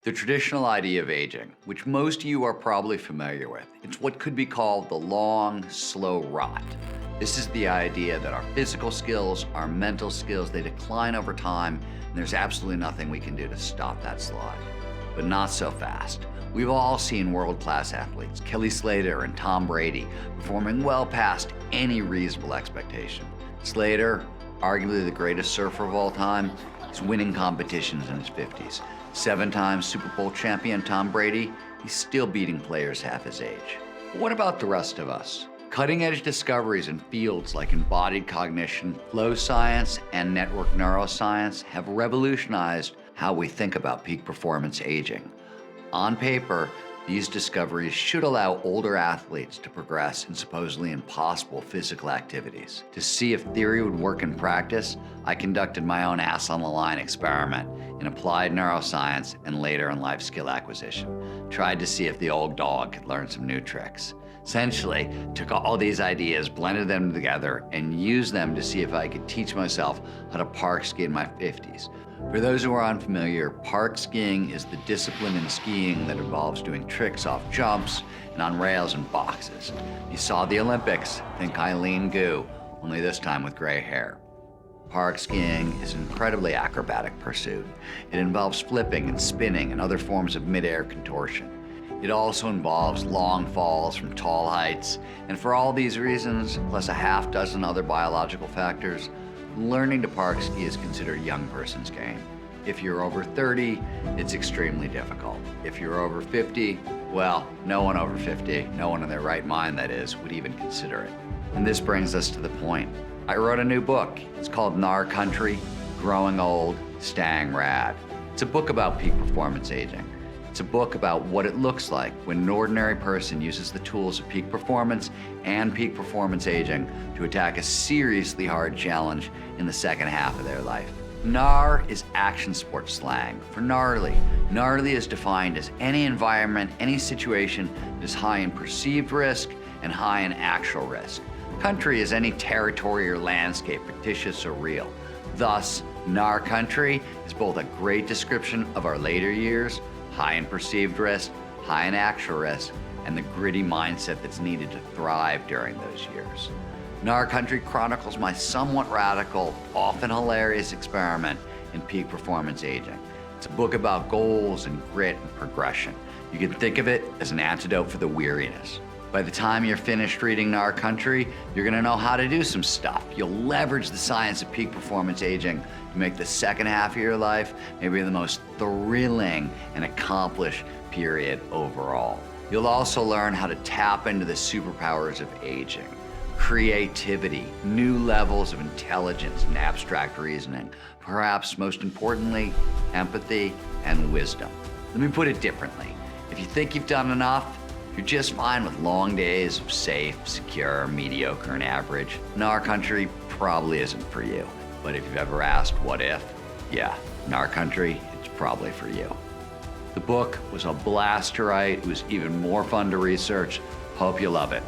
The traditional idea of aging, which most of you are probably familiar with, it's what could be called the long, slow rot. This is the idea that our physical skills, our mental skills, they decline over time, and there's absolutely nothing we can do to stop that slide. But not so fast. We've all seen world-class athletes, Kelly Slater and Tom Brady, performing well past any reasonable expectation. Slater, arguably the greatest surfer of all time, is winning competitions in his 50s. 7-time Super Bowl champion Tom Brady, he's still beating players half his age. But what about the rest of us? Cutting-edge discoveries in fields like embodied cognition, flow science, and network neuroscience have revolutionized how we think about peak performance aging. On paper, these discoveries should allow older athletes to progress in supposedly impossible physical activities. To see if theory would work in practice, I conducted my own ass-on-the-line experiment in applied neuroscience and later in life skill acquisition. Tried to see if the old dog could learn some new tricks. Essentially, took all these ideas, blended them together, and used them to see if I could teach myself how to park ski in my 50s. For those who are unfamiliar, park skiing is the discipline in skiing that involves doing tricks off jumps and on rails and boxes. You saw the Olympics, think Eileen Gu, only this time with gray hair. Park skiing is an incredibly acrobatic pursuit. It involves flipping and spinning and other forms of mid-air contortion. It also involves long falls from tall heights, and for all these reasons, plus a half dozen other biological factors, learning to park ski is considered a young person's game. If you're over 30, it's extremely difficult. If you're over 50, well, no one over 50, no one in their right mind that is, would even consider it. And this brings us to the point. I wrote a new book. It's called Gnar Country, Growing Old, Staying Rad. It's a book about peak performance aging. It's a book about what it looks like when an ordinary person uses the tools of peak performance and peak performance aging to attack a seriously hard challenge in the second half of their life. Gnar is action sports slang for gnarly. Gnarly is defined as any environment, any situation that is high in perceived risk and high in actual risk. Country is any territory or landscape, fictitious or real. Thus, Gnar Country is both a great description of our later years, high in perceived risk, high in actual risk, and the gritty mindset that's needed to thrive during those years. Gnar Country chronicles my somewhat radical, often hilarious experiment in peak performance aging. It's a book about goals and grit and progression. You can think of it as an antidote for the weariness. By the time you're finished reading Gnar Country, you're gonna know how to do some stuff. You'll leverage the science of peak performance aging to make the second half of your life maybe the most thrilling and accomplished period overall. You'll also learn how to tap into the superpowers of aging. Creativity, new levels of intelligence and abstract reasoning, perhaps most importantly, empathy and wisdom. Let me put it differently. If you think you've done enough, you're just fine with long days of safe, secure, mediocre, and average, Gnar Country probably isn't for you. But if you've ever asked what if, yeah, Gnar Country, it's probably for you. The book was a blast to write. It was even more fun to research. Hope you love it.